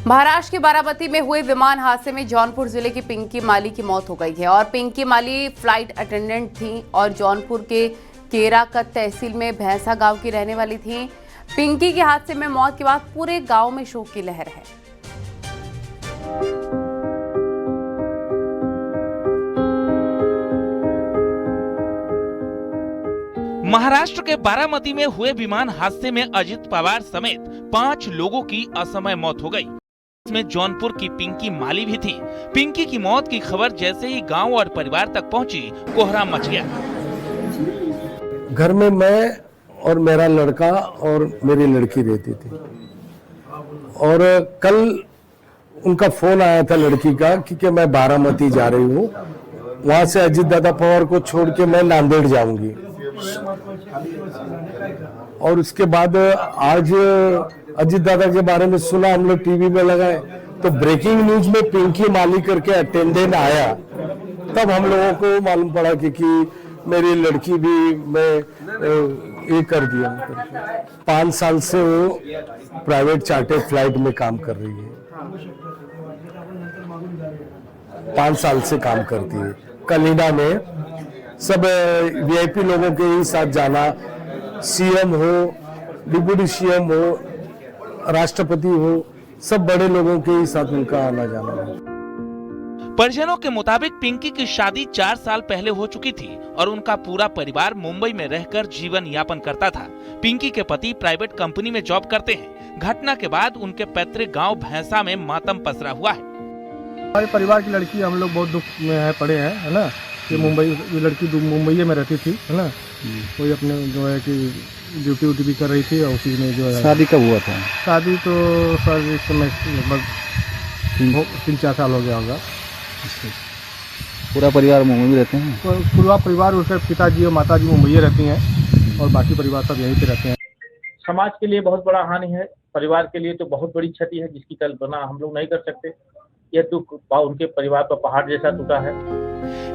महाराष्ट्र के बारामती में हुए विमान हादसे में जौनपुर जिले की पिंकी माली की मौत हो गई है और पिंकी माली फ्लाइट अटेंडेंट थी और जौनपुर के केराकत तहसील में भैंसा गांव की रहने वाली थी। पिंकी के हादसे में मौत के बाद पूरे गांव में शोक की लहर है। महाराष्ट्र के बारामती में हुए विमान हादसे में अजित पवार समेत 5 लोगों की असमय मौत हो गई। इसमें जौनपुर की पिंकी माली भी थी। पिंकी की मौत की खबर जैसे ही गांव और परिवार तक पहुंची, कोहराम मच गया। घर में मैं और मेरा लड़का और मेरी लड़की रहती थी और कल उनका फोन आया था लड़की का कि मैं बारामती जा रही हूँ, वहां से अजित दादा पवार को छोड़ के मैं नांदेड़ जाऊंगी। और उसके बाद आज अजित दादा के बारे में सुना, हम लोग टीवी में लगाए तो ब्रेकिंग न्यूज में पिंकी माली करके अटेंडेंट आया, तब हम लोगों को मालूम पड़ा कि मेरी लड़की भी मैं ये कर दिया। 5 साल से वो प्राइवेट चार्टर फ्लाइट में काम कर रही है, 5 साल से काम करती है। कलिडा में सब वीआईपी लोगों के ही साथ जाना, सीएम हो, डिप्टी सीएम हो, राष्ट्रपति हो, सब बड़े लोगों के ही साथ उनका आना जाना है। परिजनों के मुताबिक पिंकी की शादी 4 साल पहले हो चुकी थी और उनका पूरा परिवार मुंबई में रहकर जीवन यापन करता था। पिंकी के पति प्राइवेट कंपनी में जॉब करते हैं। घटना के बाद उनके पैतृक गांव भैंसा में मातम पसरा हुआ है। हमारे परिवार की लड़की, हम लोग बहुत दुख में है पड़े हैं, है ना। कि ये लड़की मुंबई में रहती थी, है ना। कोई अपने जो है कि ड्यूटी भी कर रही थी और उसी में जो है। शादी कब हुआ था? शादी तो सर इस समय लगभग 3-4 साल हो गया होगा। पूरा परिवार मुंबई में रहते हैं? पूरा परिवार, उसके पिताजी और माताजी मुंबई रहती हैं और बाकी परिवार सब यहीं पे रहते हैं। समाज के लिए बहुत बड़ा हानि है, परिवार के लिए तो बहुत बड़ी क्षति है जिसकी कल्पना हम लोग नहीं कर सकते। यह दुख उनके परिवार पर पहाड़ जैसा टूटा है।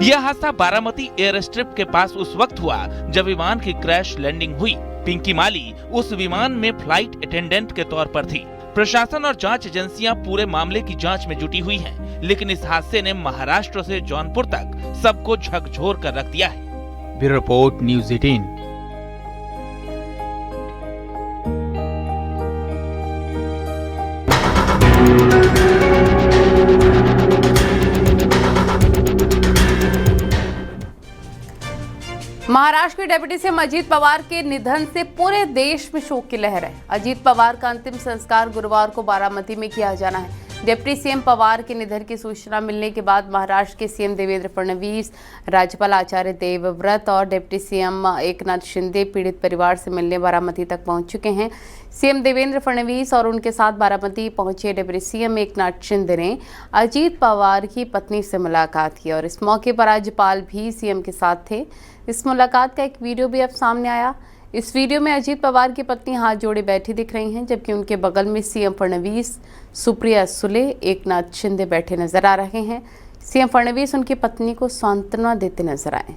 यह हादसा बारामती एयर स्ट्रिप के पास उस वक्त हुआ जब विमान की क्रैश लैंडिंग हुई। पिंकी माली उस विमान में फ्लाइट अटेंडेंट के तौर पर थी। प्रशासन और जांच एजेंसियां पूरे मामले की जांच में जुटी हुई हैं, लेकिन इस हादसे ने महाराष्ट्र से जौनपुर तक सबको झकझोर कर रख दिया है। Bureau report, news 18। महाराष्ट्र के डिप्टी सीएम अजित पवार के निधन से पूरे देश में शोक की लहर है। अजित पवार का अंतिम संस्कार गुरुवार को बारामती में किया जाना है। डिप्टी सीएम पवार के निधन की सूचना मिलने के बाद महाराष्ट्र के सीएम देवेंद्र फडणवीस, राज्यपाल आचार्य देवव्रत और डिप्टी सीएम एकनाथ शिंदे पीड़ित परिवार से मिलने बारामती तक पहुंच चुके हैं। सीएम देवेंद्र फडणवीस और उनके साथ बारामती पहुंचे डिप्टी सीएम एकनाथ शिंदे ने अजित पवार की पत्नी से मुलाकात की और इस मौके पर राज्यपाल भी सीएम के साथ थे। इस मुलाकात का एक वीडियो भी अब सामने आया। इस वीडियो में अजित पवार की पत्नी हाथ जोड़े बैठी दिख रही हैं, जबकि उनके बगल में सीएम फडणवीस, सुप्रिया सुले, एकनाथ शिंदे बैठे नजर आ रहे हैं। सीएम फडणवीस उनकी पत्नी को सांत्वना देते नजर आए।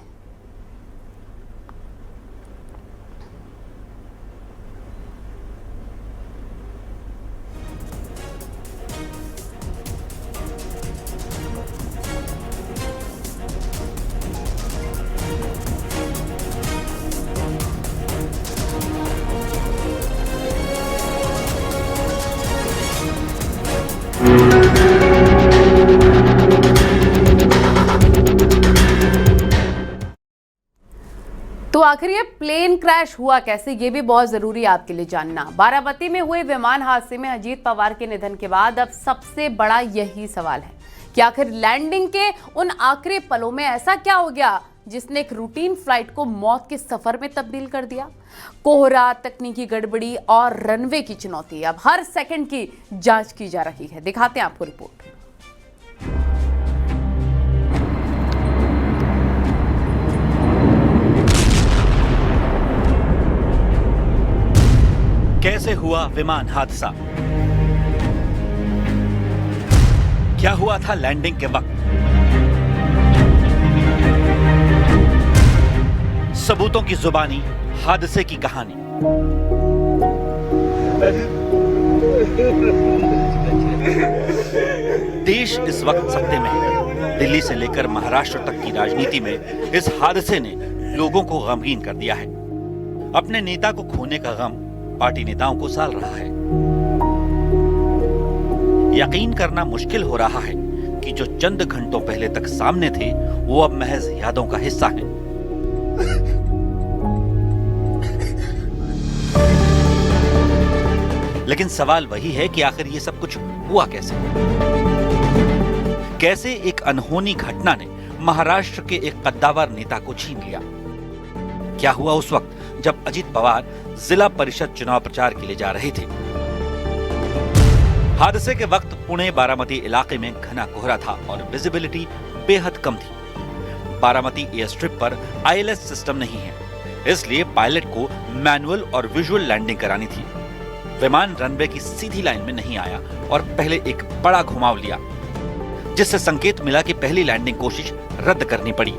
तो आखिर ये प्लेन क्रैश हुआ कैसे, ये भी बहुत जरूरी है आपके लिए जानना। बारामती में हुए विमान हादसे में अजित पवार के निधन के बाद अब सबसे बड़ा यही सवाल है कि आखिर लैंडिंग के उन आखिरी पलों में ऐसा क्या हो गया जिसने एक रूटीन फ्लाइट को मौत के सफर में तब्दील कर दिया। कोहरा, तकनीकी गड़बड़ी और रनवे की चुनौती, अब हर सेकंड की जांच की जा रही है। दिखाते हैं आपको रिपोर्ट। कैसे हुआ विमान हादसा? क्या हुआ था लैंडिंग के वक्त? सबूतों की जुबानी हादसे की कहानी। देश इस वक्त सत्ते में है। दिल्ली से लेकर महाराष्ट्र तक की राजनीति में इस हादसे ने लोगों को गमगीन कर दिया है। अपने नेता को खोने का गम पार्टी नेताओं को साल रहा है। यकीन करना मुश्किल हो रहा है कि जो चंद घंटों पहले तक सामने थे वो अब महज यादों का हिस्सा हैं। लेकिन सवाल वही है कि आखिर ये सब कुछ हुआ कैसे? कैसे एक अनहोनी घटना ने महाराष्ट्र के एक कद्दावर नेता को छीन लिया? क्या हुआ उस वक्त जब अजित पवार जिला परिषद चुनाव प्रचार के लिए जा रहे थे? हादसे के वक्त पुणे बारामती इलाके में घना कोहरा था और विजिबिलिटी बेहद कम थी। बारामती एयर स्ट्रिप पर ILS सिस्टम नहीं है, इसलिए पायलट को मैनुअल और विजुअल लैंडिंग करानी थी। विमान रनवे की सीधी लाइन में नहीं आया और पहले एक बड़ा घुमाव लिया, जिससे संकेत मिला कि पहली लैंडिंग कोशिश रद्द करनी पड़ी।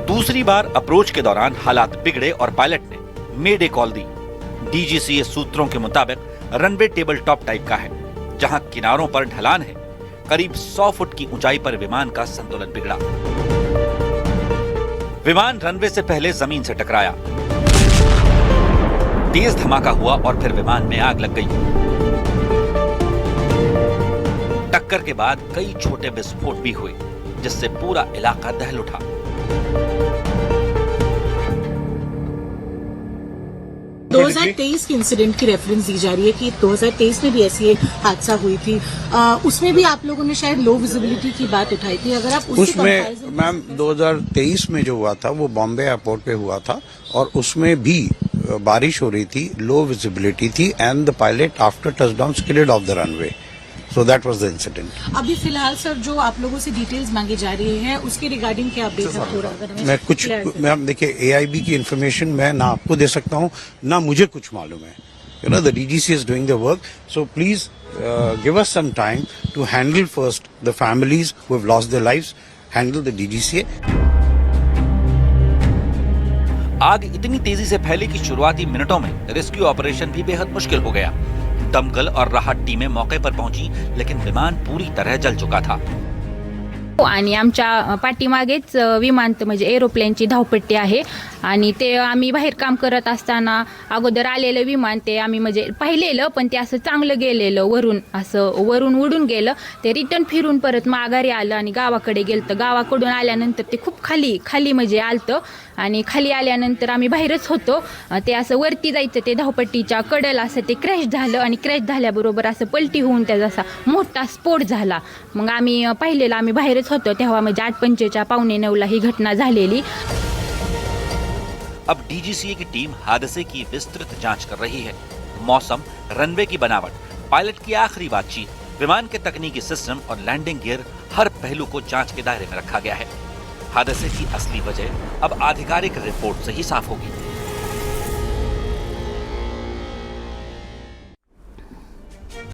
दूसरी बार अप्रोच के दौरान हालात बिगड़े और पायलट ने मेडे कॉल दी। DGCA सूत्रों के मुताबिक रनवे टेबल टॉप टाइप का है, जहां किनारों पर ढलान है। करीब 100 फुट की ऊंचाई पर विमान का संतुलन बिगड़ा। विमान रनवे से पहले जमीन से टकराया, तेज धमाका हुआ और फिर विमान में आग लग गई। टक्कर के बाद कई छोटे विस्फोट भी हुए, जिससे पूरा इलाका दहल उठा। दो 2023 के इंसिडेंट की रेफरेंस दी जा रही है कि 2023 में भी ऐसी एक हादसा हुई थी। उसमें भी आप लोगों ने शायद लो विजिबिलिटी की बात उठाई थी। अगर आप उसमें मैम 2023 में जो हुआ था वो बॉम्बे एयरपोर्ट पे हुआ था और उसमें भी बारिश हो रही थी, लो विजिबिलिटी थी and the pilot after touchdown skidded off the runway. So that was the incident. अभी फिलहाल सर जो आप लोगों से डिटेल्स मांगी जा रही हैं उसके रिगार्डिंग क्या अपडेट हो रहा है? मैं कुछ मैम देखिए AIB की इन्फॉर्मेशन मैं ना आपको दे सकता हूँ ना मुझे कुछ मालूम है। You know the DGCA is doing the work, so please give us some time to handle first the families who have lost their lives, handle the DGCA. आग इतनी तेजी से फैली कि शुरुआती मिनटों में रेस्क्यू ऑपरेशन भी बेहद मुश्किल हो गया। दमकल और राहत टीमें मौके पर पहुंची, लेकिन विमान पूरी तरह जल चुका था। आणि आमच्या पाठीमागेच विमान म्हणजे एरोप्लेनची धावपट्टी आहे आणि ते आम्ही बाहेर काम करत असताना अगोदर आलेलं विमान ते आम्ही म्हणजे पाहिलेलं, पण ते असं चांगलं गेलेलं, वरून उडून गेलं। ते रिटर्न फिरून परत माघारी आलं आणि गावाकडे गेलं। गावाकडून आल्यानंतर ते खूप खाली म्हणजे आलतं आणि खाली आल्यानंतर आम्ही बाहेरच होतो। ते असं वरती जायचं ते धावपट्टीच्या कडेला असं ते क्रॅश झालं आणि क्रॅश झाल्याबरोबर असं पलटी होऊन त्याचा असा मोठा स्फोट झाला। मग आम्ही पाहिलेलं, आम्ही बाहेरच होतो तेव्हा म्हणजे 8:45 पावणे 9 ही घटना झालेली। अब DGCA की टीम हादसे की विस्तृत जांच कर रही है। मौसम, रनवे की बनावट, पायलट की आखिरी बातचीत, विमान के तकनीकी सिस्टम और लैंडिंग गियर, हर पहलू को जांच के दायरे में रखा गया है। हादसे की असली वजह अब आधिकारिक रिपोर्ट से ही साफ होगी।